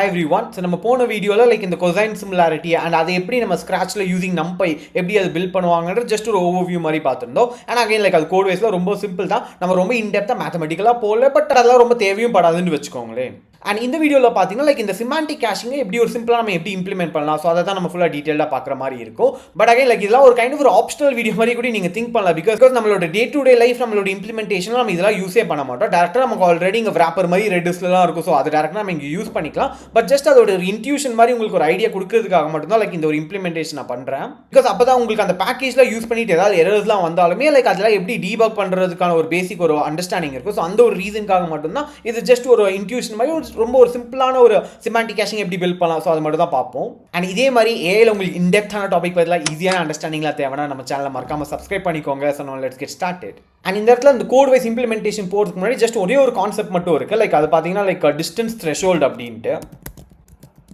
Hi everyone. So நம்ம போன வீடியோல லைக் இந்த cosine similarity and அதை எப்படி நம்ம ஸ்கிராட்ச்ல யூசிங் நம்பை எப்படி அதை பில்ட் பண்ணுவாங்கன்ற ஜஸ்ட் ஒரு ஓவர்வியூ மாதிரி பார்த்திருந்தோம். அண்ட் அகைன் லைக் அது கோட் வைஸ்ல ரொம்ப சிம்பிள் தான். நம்ம ரொம்ப இன்டெப்தா மேத்தமெட்டிக்கலா போகல, பட் அதெல்லாம் ரொம்ப தேவையும் படாதுன்னு வச்சுக்கோங்களேன். அண்ட் இந்த வீடியோவில் பார்த்தீங்கன்னா லைக் இந்த சிமாண்டிக் கேஷிங்கை எப்படி ஒரு சிம்பிளாக நம்ம எப்படி இம்ப்ளிமெண்ட் பண்ணலாம், ஸோ அதை தான் நம்ம ஃபுல்லாக டீட்டெயிலாக பார்க்குற மாதிரி இருக்கும். பட் அகைன் லைக் இதெல்லாம் ஒரு கைண்ட் ஆஃப் ஒரு ஆப்ஷனல் வீடியோ மாதிரி கூட நீங்கள் திங்க் பண்ணலாம். பிகாஸ் நம்மளோட டே டு டே லைஃப் நம்மளோட இம்ப்ளிமெண்டேஷன் நம்ம இதெல்லாம் யூஸே பண்ண மாட்டோம். டேரக்டாக நமக்கு ஆல்ரெடி இங்கே ராப்பர் மாதிரி ரெட்ஸ்லாம் இருக்கும், ஸோ அது டேரக்டாக நம்ம இங்கே யூஸ் பண்ணிக்கலாம். பட் ஜஸ்ட் அதோட ஒரு இன்ட்யூஷன் மாதிரி உங்களுக்கு ஒரு ஐடியா கொடுக்கறதுக்காக மட்டும்தான் லைக் இந்த ஒரு இம்ப்ளிமெண்டேஷன் நான் பண்ணுறேன். பிகாஸ் அப்போ தான் உங்களுக்கு அந்த பேக்கேஜ்லாம் யூஸ் பண்ணிட்டு ஏதாவது எரர்ஸ்லாம் வந்தாலுமே லைக் அதெல்லாம் எப்படி டீபக் பண்ணுறதுக்கான ஒரு பேசிக் ஒரு அண்டர்ஸ்டாண்டிங் இருக்கும். ஸோ அந்த ஒரு ரீசனுக்காக மட்டும்தான் இது ஜஸ்ட் ஒரு இன்ட்யூஷன் மாதிரி ரொம்ப ஒரு சிம்பிளான ஒரு சிமாண்டிக் கேஷிங் எப்படி பில்ட் பண்ணலாம், ஸோ அது மட்டும் தான் பார்ப்போம். அண்ட் இதே மாதிரி ஏஐல உங்களுக்கு இன்டெப்தான டாபிக் பதிலாக ஈஸியான அண்டர்ஸ்டாண்டிங்லாம் தேவைன்னா நம்ம சேனலை மறக்காம சப்ஸ்கிரைப் பண்ணிக்கோங்க. So let's get started. And இந்த இடத்துல இந்த கோட் வைஸ் இம்ப்ளிமெண்டேஷன் போகிறதுக்கு முன்னாடி ஜஸ்ட் ஒரே ஒரு கான்செப்ட் மட்டும் இருக்குது. லைக் அது பார்த்தீங்கன்னா லைக் டிஸ்டன்ஸ் த்ரெஷோல்ட் அப்படின்ட்டு.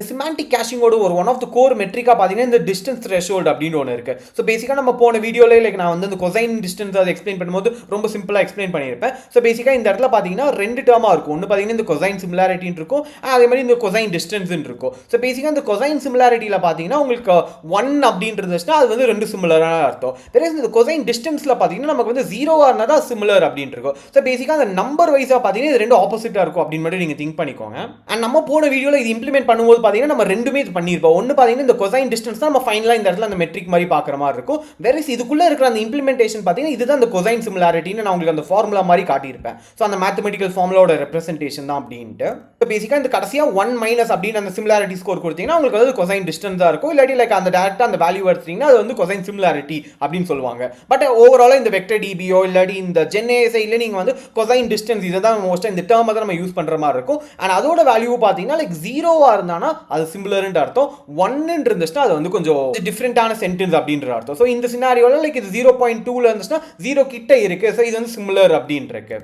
சிமாண்டிக் கேஷிங்கோட ஒரு ஒன் ஆஃப் த கோர் மெட்ரிக்காக பார்த்தீங்கன்னா இந்த டிஸ்டன்ஸ் த்ரெஷோல்ட் அப்படின்னு ஒன்று இருக்குது. ஸோ பேசிக்காக நம்ம போன வீடியோவில் லைக் நான் வந்து இந்த கொசைன் டிஸ்டன்ஸ் அதை எக்ஸ்பிளைன் பண்ணும்போது ரொம்ப சிம்பிளாக எக்ஸ்பிளைன் பண்ணியிருப்பேன். ஸோ பேசிக்காக இந்த இடத்துல பார்த்தீங்கன்னா ரெண்டு டேர்மாக இருக்கும். ஒன்று பார்த்தீங்கன்னா இந்த கொசைன் சிமிலாரிட்டின்னு இருக்கும், அதே மாதிரி இந்த கொசைன் டிஸ்டன்ஸ்ன்னு இருக்கும். ஸோ பேசிக்காக இந்த கொசைன் சிமிலாரிட்டியில் பார்த்தீங்கன்னா உங்களுக்கு 1 அப்படின்றதுச்சுன்னா அது வந்து ரெண்டு சிமிலரான அர்த்தம். வேற இந்த கொசைன் டிஸ்டன்ஸில் பார்த்தீங்கன்னா நமக்கு வந்து 0 இருந்தால் தான் சிமிலர் அப்படின்ட்டு இருக்கும். ஸோ பேசிக்காக அந்த நம்பர் வைஸாக பார்த்தீங்கன்னா இது ரெண்டு ஆப்போசிட்டாக இருக்கும் அப்படின்னு மட்டும் நீங்கள் திங்க் பண்ணிக்கோங்க. அண்ட் நம்ம போன வீடியோவில் இது இம்ப்ளிமெண்ட் பண்ணும்போது பார்த்தீங்கன்னா நம்ம ரெண்டுமே இது பண்ணியிருப்போம். ஒன்று பார்த்தீங்கன்னா இந்த கொசைன் டிஸ்டன்ஸ் தான் நம்ம ஃபைனலாக இந்த இடத்துல அந்த மெட்ரிக் மாதிரி பார்க்குற மாதிரி இருக்கும். வேற இதுக்குள்ளே இருக்கிற அந்த இம்ப்ளிமெண்டேஷன் பார்த்தீங்கன்னா இதுதான் அந்த கொசைன் சிமிலாரிட்டின்னு நான் உங்களுக்கு அந்த ஃபார்முலா மாதிரி காட்டியிருப்பேன். ஸோ அந்த மேத்தமெட்டிக்கல் ஃபார்முலாவோட ரெப்ரஸன்டேஷன் தான் அப்படின்ட்டு. ஸோ பேசிக்காக இந்த கடைசியாக 1 மைனஸ் அப்படின்னு அந்த சிமிலாரிட்டி ஸ்கோர் கொடுத்தீங்கன்னா உங்களுக்கு வந்து கொசைன் டிஸ்டன்ஸாக இருக்கும். இல்லாட்டி லைக் அந்த டேரக்டாக அந்த வேல்யூ எடுத்தீங்கன்னா அது வந்து கொசைன் சிமிலாரிட்டி அப்படின்னு சொல்லுவாங்க. பட் ஓவராலாக இந்த வெக்டர் டிபியோ இல்லாட்டி இந்த ஜென்ஏஎஸ்ஐ இல்லை நீங்கள் வந்து கொசைன் டிஸ்டன்ஸ் இதை தான் மோஸ்ட்டாக இந்த டேர்மை தான் நம்ம யூஸ் பண்ணுற மாதிரி இருக்கும். அண்ட் அதோட வேல்யூ பார்த்தீங்கன்னா லைக் 0 இருந்தானா அது சிமிலர் அர்த்தம், 1 இருந்துச்சுன்னா அது வந்து கொஞ்சம் டிஃபரெண்டான சென்டென்ஸ் அப்படின்ற அர்த்தம். ஸோ இந்த சினாரியோல லைக் இது 0.2ல இருந்துச்சுன்னா 0 கிட்ட இருக்கு, ஸோ இது வந்து சிமிலர் அப்படின்னு இருக்கு.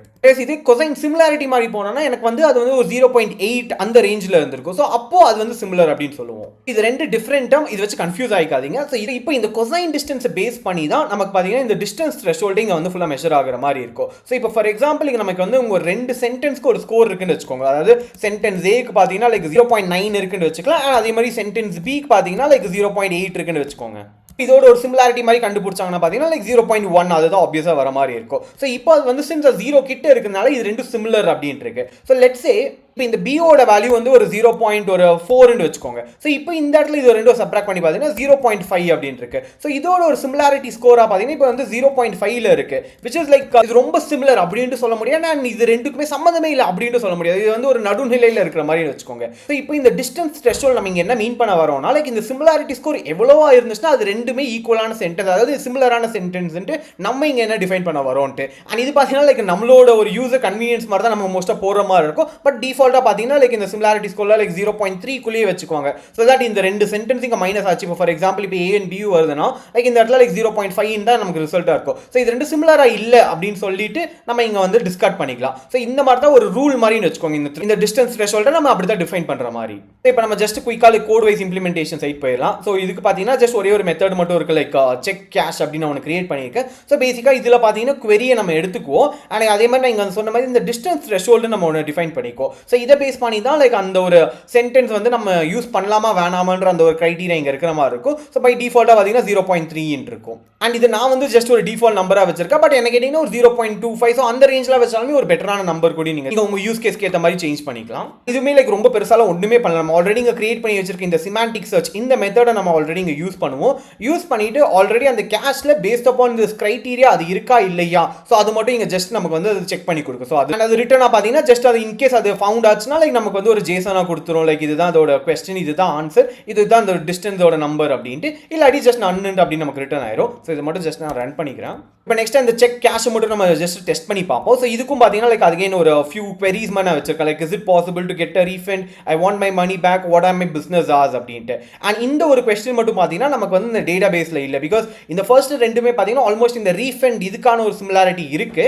இது கொசைன் சிமிலாரிட்டி மாதிரி போனோம்னா எனக்கு வந்து அது வந்து ஒரு 0.8 அந்த ரேஞ்சில் இருந்திருக்கும். ஸோ அப்போ அது வந்து சிமிலர் அப்படின்னு சொல்லுவோம். இது ரெண்டு டிஃபரெண்ட்டாக இது வச்சு கன்ஃபியூஸ் ஆகிக்காதீங்க. ஸோ இது இப்போ இந்த கொசைன் டிஸ்டன்ஸை பேஸ் பண்ணி தான் நமக்கு பார்த்தீங்கன்னா இந்த டிஸ்டன்ஸ் த்ரெஷோல்டிங் இங்கே வந்து ஃபுல்லாக மெஷர் ஆகிற மாதிரி இருக்கும். ஸோ இப்போ ஃபார் எக்ஸாம்பிள் இங்கே நமக்கு வந்து உங்கள் ரெண்டு சென்டென்ஸ்க்கு ஒரு ஸ்கோர் இருக்குன்னு வச்சுக்கோங்க. அதாவது சென்டென்ஸ் ஏக்கு பார்த்தீங்கன்னா லைக் 0.9 இருக்குன்னு வச்சுக்கலாம். அதே மாதிரி சென்டென்ஸ் பிக்கு பார்த்தீங்கன்னா லைக் 0.8 இருக்குன்னு வச்சுக்கோங்க. இதோட ஒரு சிமிலாரிட்டி மாதிரி கண்டுபிடிச்சாங்கன்னா பார்த்தீங்கன்னா லைக் 0.1 அதுதான் ஆப்வியஸாக வர மாதிரி இருக்கும். ஸோ இப்போ அது வந்து சின்ஸ் 0 கிட்ட இருக்கிறதுனால இது ரெண்டும் சிமிலர் அப்படின்ட்டு இருக்கு. ஸோ லெட்ஸ் சே இப்போ இந்த பியோட வேல்யூ வந்து ஒரு 0.4ன்னு வச்சுக்கோங்க. ஸோ இப்போ இந்த இடத்துல இது ரெண்டும் சப்ராக்ட் பண்ணி பார்த்தீங்கன்னா 0.5 அப்படின்னு இருக்கு. ஸோ இதோட ஒரு சிமிலாரிட்டி ஸ்கோராக பார்த்தீங்கன்னா இப்போ வந்து 0.5ல இருக்கு, விச் இஸ் லைக் இது ரொம்ப சிமிலர் அப்படின்ட்டு சொல்ல முடியாது. நான் இது ரெண்டுக்குமே சம்மந்தமே இல்லை அப்படின்ட்டு சொல்ல முடியாது. இது வந்து ஒரு நடுநிலையில் இருக்கிற மாதிரி வச்சுக்கோங்க. ஸோ இப்போ இந்த டிஸ்டன்ஸ் த்ரெஷோல்ட் நம்ம இங்கே என்ன மீன் பண்ண வரோம்னா லைக் இந்த சிமிலாரிட்டி ஸ்கோர் எவ்வளவா இருந்துச்சுன்னா அது ரெண்டுமே ஈக்குவலான சென்டென்ஸ், அதாவது சிமிலரான சென்டென்ஸ்ன்ட்டு நம்ம இங்கே என்ன டிஃபைன் பண்ண வரோம்ட்டு. அண்ட் இது பார்த்தீங்கன்னா லைக் நம்மளோட ஒரு யூசர் கன்வீனியன்ஸ் மாதிரி தான் நம்ம மோஸ்ட்டாக போகிற மாதிரி இருக்கும். பட் டிஃபால்ட்டாக பார்த்தீங்கன்னா லைக் இந்த சிமிலாரிட்டி ஸ்கோரில் லைக் 0.3 குள்ளேயே வச்சுக்கோங்க. ஸோ தட் இந்த ரெண்டு சென்டென்ஸ் இங்கே மைனஸ் ஆச்சு. இப்போ ஃபார் எக்ஸாம்பிள் இப்போ ஏ அண்ட் பி வருதுன்னா லைக் இந்த இடத்துல லைக் 0.5 தான் நமக்கு ரிசல்ட்டாக இருக்கும். ஸோ இது ரெண்டு சிமிலராக இல்லை அப்படின்னு சொல்லிட்டு நம்ம இங்கே வந்து டிஸ்கார்ட் பண்ணிக்கலாம். ஸோ இந்த மாதிரி தான் ஒரு ரூல் மாதிரின்னு வச்சுக்கோங்க. இந்த டிஸ்டன்ஸ் த்ரெஷோல்டை நம்ம அப்படி தான் டிஃபைன் பண்ணுற மாதிரி. இப்போ நம்ம ஜஸ்ட் குயிக்காக கோட் வைஸ் இம்ப்ளிமெண்டேஷன் சைட் போயிடலாம். ஸோ இதுக்கு பார்த்தீங்கன்னா ஜஸ்ட் ஒரே ஒரு மெத்தட் மட்டும் இருக்கு, லைக் செக் கேஷ் அப்படின்னு ஒன்று கிரியேட் பண்ணியிருக்கேன். ஸோ பேசிக்காக இதில் பார்த்தீங்கன்னா குவெரியை நம்ம எடுத்துக்குவோம். ஆனால் அதே மாதிரி நான் இங்கே சொன்ன மாதிரி இந்த டிஸ்டன்ஸ் த்ரெஷோல்டு நம்ம ஒன்று டிஃபைன் பண்ணிக்குவோம். ஸோ இதை பேஸ் பண்ணி தான் லைக் அந்த ஒரு சென்டென்ஸ் வந்து நம்ம யூஸ் பண்ணலாமா வேணாமான்ற அந்த ஒரு கிரைட்டீரியா இங்கே இருக்கிற மாதிரி இருக்கும். ஸோ பை டிஃபால்ட்டாக பார்த்தீங்கன்னா 0.3 இருக்கும். அண்ட் இது நான் வந்து ஜஸ்ட் ஒரு டிஃபால்ட் நம்பராக வச்சிருக்கேன். பட் என்ன கேட்டிங்கன்னா ஒரு 0.25 ஸோ அந்த ரேஞ்சில் வச்சாலுமே ஒரு பெட்டரான நம்பர் கூட நீங்கள் உங்கள் யூஸ் கேஸ்க்கு ஏற்ற மாதிரி சேஞ்ச் பண்ணிக்கலாம். இதுவுமே லைக் ரொம்ப பெருசாலாம் ஒன்றுமே பண்ணலாம். நம்ம ஆல்ரெடி இங்கே கிரியேட் பண்ணி வச்சிருக்க இந்த சிமாண்டிக் சர்ச் இந்த மெத்தடை நம்ம ஆல்ரெடி இங்கே யூஸ் பண்ணுவோம். யூஸ் பண்ணிட்டு ஆல்ரெடி அந்த கேஷ்ல பேஸ்ட் அப்பான் திஸ் கிரைட்டீரியா அது இருக்கா இல்லையா, ஸோ அது மட்டும் இங்கே ஜஸ்ட் நமக்கு வந்து அது செக் பண்ணி கொடுக்கும். ஸோ அது ரிட்டர்னாக பார்த்தீங்கன்னா ஜஸ்ட் அது இன்கேஸ் அது ஃபவுண்ட் ஆச்சுன்னா லைக் நமக்கு வந்து ஒரு ஜேசனாக கொடுத்துரும். லைக் இதுதான் அதோட கொஸ்டின், இதுதான் ஆன்சர், இதுதான் அந்த டிஸ்டன்ஸோட நம்பர் அப்படின்ட்டு. இல்லாட்டி ஜஸ்ட் அன்னு அப்படின்னு நமக்கு ரிட்டர்ன் ஆயிரும். ஸோ இது மட்டும் ஜஸ்ட் நான் ரன் பண்ணிக்கிறேன். இப்போ நெக்ஸ்ட் அந்த செக் கேஷ் மட்டும் நம்ம ஜஸ்ட் டெஸ்ட் பண்ணி பார்ப்போம். ஸோ இதுக்கும் பார்த்தீங்கன்னா லைக் அகைன் ஒரு ஃபியூ குவெரிஸ் மாதிரி நான் வச்சிருக்கேன். Like is it possible to get a refund, I want my money back, what are my business hours அப்படின்ட்டு. அண்ட் இந்த ஒரு கொஸ்டின் மட்டும் பார்த்தீங்கன்னா நமக்கு வந்து இந்த டேட்டா பேஸில் இல்லை. பிகாஸ் இந்த ஃபர்ஸ்ட் ரெண்டுமே பார்த்தீங்கன்னா ஆல்மோஸ்ட் இந்த ரீஃபண்ட் இதுக்கான ஒரு சிமிலாரிட்டி இருக்கு.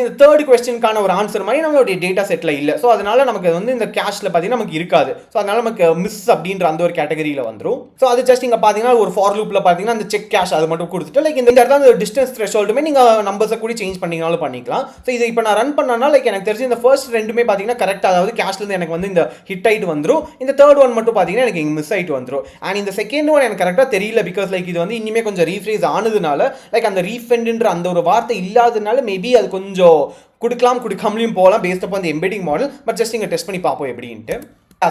இந்த தேர்ட் கொஸ்டினுக்கான ஒரு ஆன்சர் மாதிரி நம்மளுடைய டேட்டா செட்டில் இல்லை. ஸோ அதனால நமக்கு வந்து இந்த கேஷ்ல பார்த்தீங்கன்னா நமக்கு இருக்காது. ஸோ அதனால நமக்கு மிஸ் அப்படின்ற அந்த ஒரு கேட்டகரியில் வந்துடும். ஸோ அது ஜஸ்ட் இங்கே பார்த்தீங்கன்னா ஒரு ஃபார் லூப்பில் பார்த்தீங்கன்னா அந்த செக் கேஷ் அது மட்டும் கொடுத்துட்டு லைக் இந்த இடத்துல அந்த டிஸ்டன்ஸ் த்ரெஷோல்டுமே நீங்கள் நம்பர்ஸை கூட சேஞ்ச் பண்ணிங்கனாலும் பண்ணிக்கலாம். ஸோ இது இப்போ நான் ரன் பண்ணனா லைக் எனக்கு தெரிஞ்சு இந்த ஃபர்ஸ்ட் ரெண்டுமே பார்த்தீங்கன்னா கரெக்டாக, அதாவது கேஷ்லேருந்து எனக்கு வந்து இந்த ஹிட் ஆகிட்டு வந்துடும். இந்த தேர்ட் ஒன் மட்டும் பார்த்தீங்கன்னா எனக்கு இங்கே மிஸ் ஆகிட்டு வந்துடும். அண்ட் இந்த செகண்ட் ஒன் எனக்கு கரெக்டாக தெரியல, பிகாஸ் லைக் இது வந்து இனிமேல் கொஞ்சம் ரீஃப்ரேஸ் ஆனதுனால லைக் அந்த ரீஃபண்டுன்ற அந்த ஒரு வார்த்தை இல்லாததுனால மேபி அது கொஞ்சம் கொடுக்காமலையும் போகலாம் பேஸ்ட் அப்போ அந்த எம்பெடிங் மாடல். பட் ஜஸ்ட் இங்கே டெஸ்ட் பண்ணி பார்ப்போம் எப்படின்ட்டு.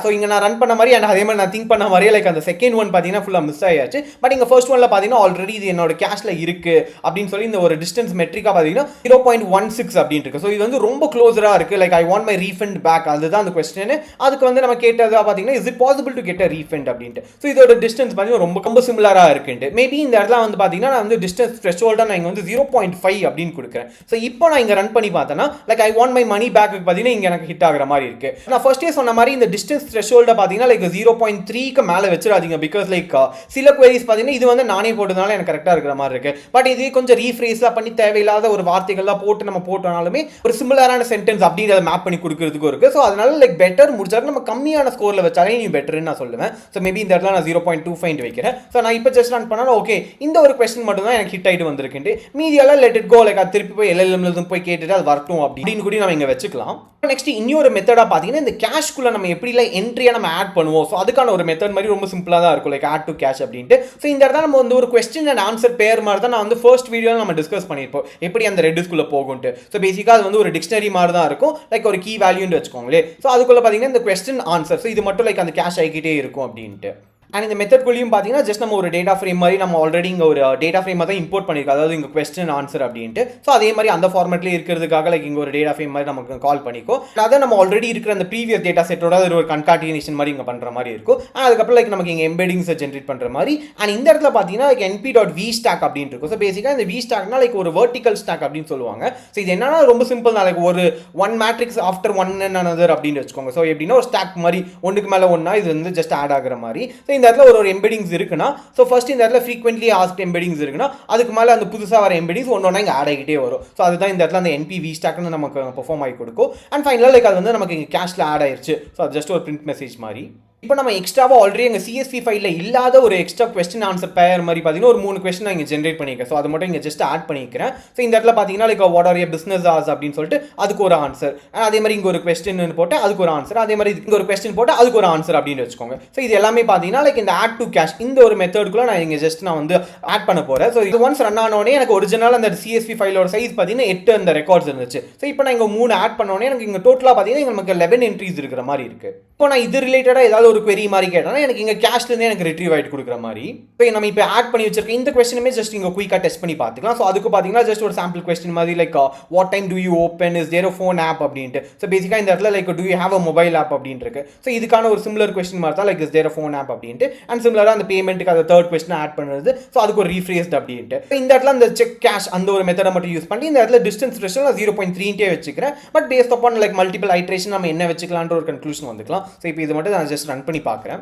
ஸோ இங்கே நான் ரன் பண்ண மாதிரி அண்ட் அதே மாதிரி நான் திங்க் பண்ண மாதிரியே லைக் அந்த செகண்ட் ஒன் பார்த்தீங்கன்னா ஃபுல்லாக மிஸ் ஆயாச்சு. பட் இங்கே ஃபர்ஸ்ட் ஒன்ல பார்த்தீங்கன்னா ஆல்ரெடி இது என்னோட கேஷ்ல இருக்கு அப்படின்னு சொல்லி இந்த ஒரு டிஸ்டன்ஸ் மெட்ரிக்காக பார்த்தீங்கன்னா 0.16 அப்படின்னு இருக்கு. ஸோ இது வந்து ரொம்ப க்ளோஸராக இருக்கு. Like I want my refund back, அதுதான் அந்த கொஸ்டின். அதுக்கு வந்து நம்ம கேட்டதா பார்த்தீங்கன்னா is it possible to get a refund அப்படின்ட்டு. ஸோ இதோட டிஸ்டன்ஸ் பார்த்தீங்கன்னா ரொம்ப சிமிலராக இருக்குன்ட்டு. மேபி இந்த இடத்துல வந்து பார்த்தீங்கன்னா நான் வந்து டிஸ்டன்ஸ் த்ரெஷோல்டாக நான் இங்கே வந்து 0.5 அப்படின்னு கொடுக்குறேன். ஸோ இப்போ நான் இங்கே ரன் பண்ணி பார்த்தேன்னா like I want my money back பார்த்தீங்கன்னா இங்கே எனக்கு ஹிட் ஆகிற மாதிரி இருக்கு. நான் ஃபர்ஸ்டே சொன்ன மாதிரி இந்த டிஸ்டன்ஸ் த்ரெஷோல்ட பார்த்தீங்கன்னா லைக் 0.3க்கு மேலே வச்சிடாதீங்க. பிகாஸ் லைக் சில குவரிஸ் பார்த்தீங்கன்னா இது வந்து நானே போட்டதுனால எனக்கு கரெக்டாக இருக்கிற மாதிரி இருக்கு. பட் இது கொஞ்சம் ரீஃப்ரேஸ்லாம் பண்ணி தேவையில்லாத ஒரு வார்த்தைகள்லாம் போட்டு நம்ம போட்டோனாலுமே ஒரு சிமிலரான சென்டென்ஸ் அப்படின்றத மேப் பண்ணி கொடுக்கறதுக்கும் இருக்கு. ஸோ அதனால லைக் பெட்டர் முடிச்சாலும் நம்ம கம்மியான ஸ்கோரில் வச்சாலே நீ பெட்டர்னு நான் சொல்லுவேன். ஸோ மேபி இந்த இடத்துல நான் 0.25 வைக்கிறேன். ஸோ நான் இப்போ ஜஸ்ட் ரன் பண்ணாலும் ஓகே இந்த ஒரு கொஸ்டின் மட்டும் தான் எனக்கு ஹிட் ஆகிட்டு வந்திருக்குன்ட்டு. மீதியெல்லாம் லெட் இட் கோ, லைக் அது திருப்பி போய் LLM போய் கேட்டுட்டு அது வரட்டும் அப்படின்னு கூட நம்ம இங்கே வச்சுக்கலாம். நெக்ஸ்ட் இன்னொரு மெத்தடாக பார்த்தீங்கன்னா இந்த கேஷ்குள்ள நம்ம எப்படிலாம் என்ட்ரியாக நம்ம ஆட் பண்ணுவோம். ஸோ அதுக்கான ஒரு மெத்தட் மாதிரி ரொம்ப சிம்பிளாக தான் இருக்கும், லைக் ஆட் டு கேஷ் அப்படின்ட்டு. ஸோ இந்த இடத்துல நம்ம வந்து ஒரு கொஸ்டின் அண்ட் ஆன்சர் பேர் மாதிரி தான் நான் வந்து ஃபர்ஸ்ட் வீடியோவில் நம்ம டிஸ்கஸ் பண்ணியிருப்போம் எப்படி அந்த ரெடிஸ்குள்ளே போகும்ட்டு. ஸோ பேசிக்காக அது வந்து ஒரு டிக்ஷனரி மாதிரி தான் இருக்கும், லைக் ஒரு கீ வேல்யூன்னு வச்சுக்கோங்களேன். ஸோ அதுக்குள்ளே பார்த்தீங்கன்னா இந்த கொஸ்டின் ஆன்சர், ஸோ இது மட்டும் லைக் அந்த கேஷ் ஆகிக்கிட்டே இருக்கும் அப்படின்ட்டு. அண்ட் இந்த மெத்தட்குள்ளேயும் பார்த்தீங்கன்னா ஜஸ்ட் நம்ம ஒரு டேட்டா ஃப்ரேம் மாதிரி நம்ம ஆல்ரெடி இங்கே ஒரு டேட்டா ஃப்ரேமாக தான் இம்போர்ட் பண்ணியிருக்கோம், அதாவது இங்கே கொஸ்டின் ஆன்சர் அப்படின்ட்டு. ஸோ அதே மாதிரி அந்த ஃபார்மேட்லேயே இருக்கிறதுக்காக லைக் இங்கே ஒரு டேட்டா ஃப்ரேம் மாதிரி நமக்கு கால் பண்ணிக்கோ. அதை நம்ம ஆல்ரெடி இருக்கிற அந்த ப்ரீவியஸ் டேட்டா செட்டோட ஒரு கன்கார்டினேஷன் மாதிரி இங்கே பண்ணுற மாதிரி இருக்கும். அண்ட் அதுக்கப்புறம் லைக் நமக்கு இங்கே எம்பெடிங்ஸை ஜென்ரேட் பண்ணுற மாதிரி. அண்ட் இந்த இடத்துல பார்த்தீங்கன்னா லைக் np.vstack அப்படின்னு இருக்கும். ஸோ பேசிக்காக இந்த vstackனா லைக் ஒரு வெர்டிக்கல் ஸ்டாக் அப்படின்னு சொல்லுவாங்க. ஸோ இது என்னன்னா ரொம்ப சிம்பிள் தான், லைக் ஒரு one matrix after one another அப்படின்னு வச்சுக்கோங்க. ஸோ எப்படின்னா ஒரு ஸ்டாக் மாதிரி ஒன்றுக்கு மேலே ஒன்றா இது வந்து ஜஸ்ட் ஆட் ஆகிற மாதிரி. ஸோ இந்த இடத்துல ஒரு எம்பெடிங் இருக்குன்னா ஸோ ஃபர்ஸ்ட் இந்த இடத்துல ஃப்ரீக்வென்ட்லி ஆஸ்க்ட் எம்பெடிங்ஸ் இருக்குன்னா அதுக்கு மேலே அந்த புதுசாக வர எம்பெடிங்ஸ் ஒன்றா இங்கே ஆட் ஆகிட்டே வரும். ஸோ அதுதான் இந்த இடத்துல அந்த np.vstackனு நமக்கு பெர்ஃபார்ம் ஆகி கொடுக்கும். அண்ட் ஃபைனலாக லைக் அது வந்து நமக்கு இங்கே கேஷ்ல ஆட் ஆயிடுச்சு. ஸோ அது ஜஸ்ட் ஒரு பிரிண்ட் மெசேஜ் மாதிரி. இப்போ நம்ம எக்ஸ்ட்ராவாக ஆல்ரெடி எங்கள் CSV ஃபைலில் இல்லாத ஒரு எக்ஸ்ட்ரா கொஸ்டின் ஆன்சர் பேர் மாதிரி பார்த்தீங்கன்னா ஒரு 3 கொஸ்டின் நான் இங்கே ஜென்ரேட் பண்ணிக்கிறேன். ஸோ அது மட்டும் இங்கே ஜஸ்ட் ஆட் பண்ணிக்கிறேன். ஸோ இந்த இடத்துல பார்த்தீங்கன்னா like what are your business hours அப்படின்னு சொல்லிட்டு அதுக்கு ஒரு ஆன்சர், அதே மாதிரி இங்கே ஒரு கொஸ்டின் போட்டு அதுக்கு ஒரு ஆன்சர், அதே மாதிரி இங்கே ஒரு கொஸ்டின் போட்டு அதுக்கு ஒரு ஆன்சர் அப்படின்னு வச்சுக்கோங்க. ஸோ இது எல்லாமே பார்த்தீங்கன்னா லைக் இந்த ஆட் டு கேஷ் இந்த ஒரு மெத்தடுக்குள்ள நான் இங்கே ஜஸ்ட் நான் வந்து ஆட் பண்ண போகிறேன். ஸோ இது ஒன்ஸ் ரன் ஆனோடனே எனக்கு ஒரிஜினல் அந்த CSV ஃபைலோட சைஸ் பார்த்தீங்கன்னா 8 அந்த ரெக்கார்ட்ஸ் இருந்துச்சு. ஸோ இப்போ நான் இங்கே 3 ஆட் பண்ணோடனே எனக்கு இங்கே டோட்டலாக பார்த்தீங்கன்னா நமக்கு 11 என்ட்ரிஸ் இருக்கிற மாதிரி இருக்கு. இப்போ நான் இது ரிலேட்டடாக ஏதாவது ஒரு query மாதிரி கேட்டேன் எனக்கு இங்க கேஷ்லேருந்தே எனக்கு ரிட்ரீவ் ஆகிட்டு கொடுக்குற மாதிரி. இப்போ நம்ம இப்போ ஆட் பண்ணி வச்சிருக்க இந்த கொஸ்டினுமே ஜஸ்ட் இங்கே குயிக்காக டெஸ்ட் பண்ணி பார்த்துக்கலாம். ஸோ அதுக்கு பார்த்தீங்கன்னா ஜஸ்ட் ஒரு சாம்பிள் கொஸ்டின் மாதிரி like what time do you open, is there a phone app அப்படின்ட்டு. ஸோ பேசிக்காக இந்த இடத்துல like do you have a mobile app அப்படின்னு இருக்கு. ஸோ இதுக்கான ஒரு சிமிலர் கொஸ்டின் மாதிரி தான் like is there a phone app அப்படின்ட்டு. அண்ட் சிமிலராக அந்த பேமெண்ட்டுக்கு அந்த தேர்ட் கொஸ்டின் ஆட் பண்ணுறது. ஸோ அதுக்கு ஒரு ரீஃப்ரேஸ்ட் அப்படின்ட்டு. இந்த இடத்துல அந்த செக் கேஷ் அந்த ஒரு மெத்தடை மட்டும் யூஸ் பண்ணி இந்த இடத்துல டிஸ்டன்ஸ் த்ரெஷோல்ட் நான் 0.3 வச்சுக்கிறேன். But based upon like multiple iteration நம்ம என்ன வச்சுக்கலான்ற ஒரு கன்க்ளூஷன் வந்துக்கலாம். ஸோ இப்போ இது மட்டும் நான் ஜஸ்ட் ரன் பண்ணி பார்க்குறேன்.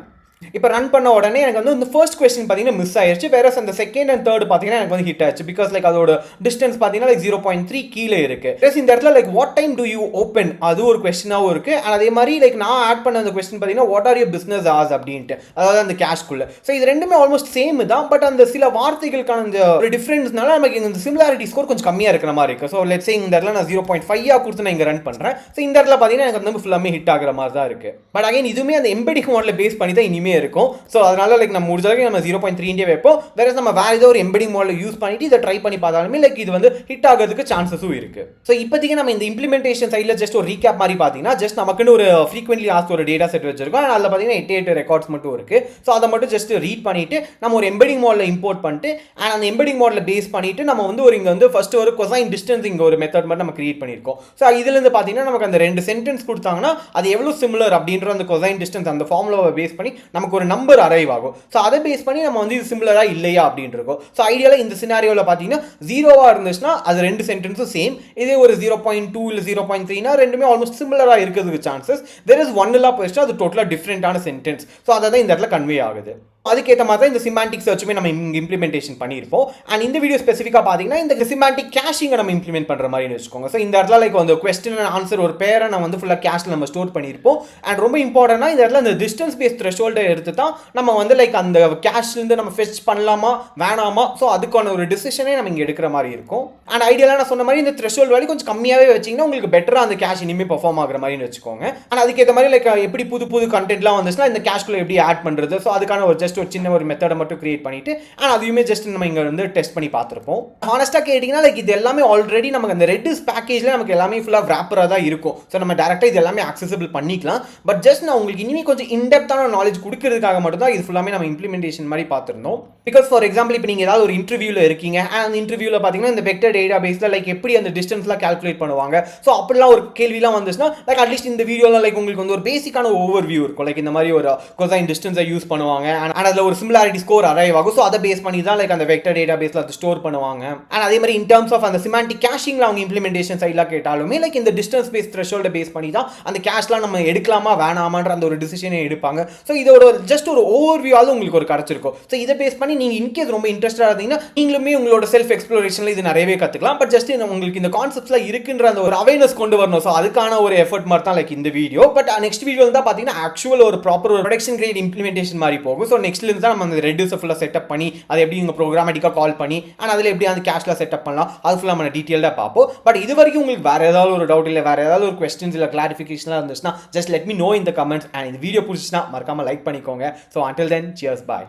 இப்போ ரன் பண்ண உடனே எனக்கு வந்து இந்த ஃபர்ஸ்ட் கொஸ்டின் பார்த்தீங்கன்னா மிஸ் ஆயிடுச்சு. வேற அந்த செகண்ட் அண்ட் தேர்ட் பார்த்தீங்கன்னா எனக்கு வந்து ஹிட் ஆச்சு. பிகாஸ் லைக் அதோட டிஸ்டன்ஸ் பார்த்தீங்கன்னா லைக் 0.3 கீழே இருக்கு. இந்த இடத்துல like what time do you open அது ஒரு கொஸ்டினாகவும் இருக்கு. அண்ட் அதே மாதிரி லைக் நான் ஆட் பண்ண அந்த கொஸ்டின் பார்த்தீங்கன்னா what are your business hours அப்படின்ட்டு, அதாவது அந்த கேஷ்குள்ள. ஸோ இது ரெண்டுமே ஆல்மோஸ்ட் சேம் தான். பட் அந்த சில வார்த்தைகளுக்கான இந்த ஒரு டிஃபரன்ஸ்னால நமக்கு இந்த சிமிலாரிட்டி ஸ்கோர் கொஞ்சம் கம்மியாக இருக்கிற மாதிரி இருக்கு. ஸோ லெட்ஸ் சே இந்த இடத்துல நான் 0.5 கொடுத்து நான் இங்கே ரன் பண்ணுறேன். ஸோ இந்த இடத்துல பார்த்தீங்கன்னா எனக்கு வந்து ஃபுல்லாமே ஹிட் ஆகிற மாதிரி தான் இருக்கு. பட் அகைன் இதுவுமே அந்த எம்பெடிங் மாடலை பேஸ் பண்ணி தான் இனிமே இருக்கும். ஸோ அதனால லைக் நம்ம முடிஞ்ச அளவுக்கு நம்ம 0.3 வைப்போம். வேற நம்ம வேற ஏதோ ஒரு எம்பெடிங் மாடல் யூஸ் பண்ணிட்டு இதை ட்ரை பண்ணி பார்த்தாலுமே லைக் இது வந்து ஹிட் ஆகிறதுக்கு சான்சஸும் இருக்கு. ஸோ இப்போதைக்கு நம்ம இந்த இம்ப்ளிமெண்டேஷன் சைடில் ஜஸ்ட் ஒரு ரீகேப் மாதிரி பார்த்தீங்கன்னா ஜஸ்ட் நமக்குன்னு ஒரு ஃப்ரீக்வென்ட்லி ஆஸ்க் ஒரு டேட்டா செட் வச்சிருக்கோம். அதில் பார்த்தீங்கன்னா 8 ரெக்கார்ட்ஸ் மட்டும் இருக்கு. ஸோ அதை மட்டும் ஜஸ்ட் ரீட் பண்ணிட்டு நம்ம ஒரு எம்பெடிங் மாடலை இம்போர்ட் பண்ணிட்டு அண்ட் அந்த எம்பெடிங் மாடலை பேஸ் பண்ணிட்டு நம்ம வந்து ஒரு இங்கே வந்து ஃபர்ஸ்ட் ஒரு கொசைன் டிஸ்டன்ஸ் இங்கே ஒரு மெத்தட் மட்டும் நம்ம கிரியேட் பண்ணியிருக்கோம். ஸோ இதுலேருந்து பார்த்தீங்கன்னா நமக்கு அந்த 2 சென்டென்ஸ் கொடுத்தாங்கன்னா அது எவ்வளோ சிமிலர் அப்படின்ற அந்த கொசைன் டிஸ்டன்ஸ் அந்த ஃபார்முலாவை பேஸ் பண்ணி நமக்கு ஒரு நம்பர் அரைவ் ஆகும். ஸோ அதை பேஸ் பண்ணி நம்ம வந்து இது சிமிலரா இல்லையா அப்படின்னு இருக்கோம். ஸோ ஐடியாவில் இந்த சினாரியோவில் பார்த்தீங்கன்னா 0வா இருந்துச்சுன்னா அது 2 சென்டென்ஸும் சேம். இதே ஒரு 0.2 இல்லை 0.3னா ரெண்டுமே ஆல்மோஸ்ட் சிமிலரா இருக்கிறதுக்கு சான்சஸ். தெர் இஸ் 1 போயிடுச்சுன்னா அது டோட்டலாக டிஃப்ரெண்டான சென்டென்ஸ். ஸோ அதை தான் இந்த இடத்துல கன்வே ஆகுது. அதுக்கேற்ற மாதிரி தான் இந்த சிமாண்டிக் சர்ச்சுமே நம்ம இங்கே இம்ப்ளிமெண்டேஷன் பண்ணியிருப்போம். அண்ட் இந்த வீடியோ ஸ்பெசிஃபிக்காக பார்த்தீங்கன்னா இந்த சிமாண்டிக் கேஷிங்கை நம்ம இம்ப்ளிமெண்ட் பண்ணுற மாதிரி வச்சுக்கோங்க. ஸோ இந்த இடத்துல லைக் வந்து கொஸ்டின் அண்ட் ஆன்சர் ஒரு பேரை நம்ம வந்து ஃபுல்லாக கேஷில் நம்ம ஸ்டோர் பண்ணியிருப்போம். அண்ட் ரொம்ப இம்பார்ட்டண்டாக இந்த இடத்துல இந்த டிஸ்டன்ஸ் பேஸ் த்ரெஷோல்டை எடுத்து தான் நம்ம வந்து லைக் அந்த கேஷ்லேருந்து நம்ம ஃபெச் பண்ணலாமா வேணாமா, ஸோ அதுக்கான ஒரு டிசிஷனே நம்ம இங்கே எடுக்கிற மாதிரி இருக்கும். அண்ட் ஐடியலாக நான் சொன்ன மாதிரி இந்த த்ரெஷோல்ட் வேல்யூ கொஞ்சம் கம்மியாகவே வச்சிங்கன்னா உங்களுக்கு பெட்டராக அந்த கேஷ் இனிமேல் பர்ஃபார்ம் ஆகிற மாதிரி வச்சுக்கோங்க. அண்ட் அதுக்கேற்ற மாதிரி லைக் எப்படி புது கண்டென்ட்லாம் வந்துச்சுன்னா இந்த கேஷ்குள்ளே எப்படி ஆட் பண்ணுறது, ஸோ அதுக்கான ஒரு ஜஸ்ட் ஒரு சின்ன ஒரு மெத்தடை மட்டும் கிரியேட் பண்ணிட்டு அண்ட் அதையுமே ஜஸ்ட் நம்ம இங்கே வந்து டெஸ்ட் பண்ணி பார்த்துருப்போம். ஹானஸ்ட்டாக கேட்டிங்கன்னா லைக் இது எல்லாமே ஆல்ரெடி நமக்கு அந்த ரெட்டிஸ் பேக்கேஜில் நமக்கு எல்லாமே ஃபுல்லாக ராப்பராக தான் இருக்கும். ஸோ நம்ம டேரெக்டாக இது எல்லாமே அக்சசிபிள் பண்ணிக்கலாம். பட் ஜஸ்ட் நான் உங்களுக்கு இனிமேல் கொஞ்சம் இன்டெப்த்தான நாலேஜ் கொடுக்கறதுக்காக மட்டும் தான் இது ஃபுல்லாமே நம்ம இம்ப்ளிமெண்டேஷன் மாதிரி பார்த்துருந்தோம். பிகாஸ் ஃபார் எக்ஸாம்பிள் இப்போ நீங்கள் ஏதாவது ஒரு இன்டர்வியூவில் இருக்கீங்க அண்ட் அந்த இன்டர்வியூவில் பார்த்தீங்கன்னா இந்த வெக்டர் டேட்டா பேஸில் லைக் எப்படி அந்த டிஸ்டன்ஸ்லாம் கால்குலேட் பண்ணுவாங்க, ஸோ அப்படிலாம் ஒரு கேள்விலாம் வந்துச்சுன்னா லைக் அட்லீஸ்ட் இந்த வீடியோவில் லைக் உங்களுக்கு வந்து ஒரு பேசிக்கான ஓவர் வியூ இருக்கும். லைக் இந்த மாதிரி ஒரு கொசைன் டிஸ்டன்ஸை யூஸ் பண்ணுவாங்க அண்ட் அதில் ஒரு சிமிலாரிட்டி ஸ்கோர் அரைவ் ஆகும். ஸோ அதை பேஸ் பண்ணி தான் லைக் அந்த வெக்டர் டேட்டா பேஸில் அதை ஸ்டோர் பண்ணுவாங்க. அண்ட் அதே மாதிரி இன் டர்ம்ஸ் ஆஃப் அந்த சிமாண்டிக் கேஷிங்கில் அவங்க இம்ப்ளிமெண்டேஷன் சைட்லாம் கேட்டாலுமே லைக் இந்த டிஸ்டன்ஸ் பேஸ் த்ரெஷோல்டை பேஸ் பண்ணி தான் அந்த கேஷ்லாம் நம்ம எடுக்கலாமா வேணாமான்ற அந்த ஒரு டிசிஷனை எடுப்பாங்க. ஸோ இதோட ஜஸ்ட் ஒரு ஓவர் வியூவாவது உங்களுக்கு ஒரு கிடச்சிருக்கும். ஸோ இதை பேஸ் பண்ணி நீங்கள் இன்கேஸ் ரொம்ப இன்ட்ரெஸ்டாக இருந்தீங்கன்னா நீங்களுமே உங்களோட செல்ஃப் எக்ஸ்ப்ளோரேஷனில் இது நிறையவே கற்றுக்கலாம். பட் ஜஸ்ட் உங்களுக்கு இந்த கான்செப்ட்ஸ்லாம் இருக்குன்ற அந்த ஒரு அவேர்னஸ் கொண்டு வரணும். ஸோ அதுக்கான ஒரு எஃபர்ட் மாதிரி தான் லைக் இந்த வீடியோ. பட் நெக்ஸ்ட் வீடியோ தான் பார்த்தீங்கன்னா ஆக்சுவல் ஒரு ப்ராப்பர் ஒரு ப்ரொடக்ஷன் கிரேட் இம்ப்ளிமெண்டேஷன் மாதிரி போகும். ஸோ நெக்ஸ்ட்லேருந்து தான் நம்ம அந்த ரெடியூஸை ஃபுல்லாக செட்டப் பண்ணி அதை எப்படி உங்கள் ப்ரோக்ராமேட்டிக்காக கால் பண்ணி அண்ட் அதில் எப்படி அந்த கேஷ்லாம் செட்டப் பண்ணலாம் அது ஃபுல்லாக நம்ம டீட்டெயிலாக பார்ப்போம். பட் இது வரைக்கும் உங்களுக்கு வேறு ஏதாவது ஒரு டவுட் இல்லை வேறு ஏதாவது ஒரு கொஸ்டின்ஸ் இல்லை கிளாரிஃபிகேஷன்லாம் இருந்துச்சுன்னா just let me know in the comments. And இந்த வீடியோ பிடிச்சிச்சுன்னா மறக்காமல் லைக் பண்ணிக்கோங்க. ஸோ அன்டில் தென் சியர்ஸ் பாய்.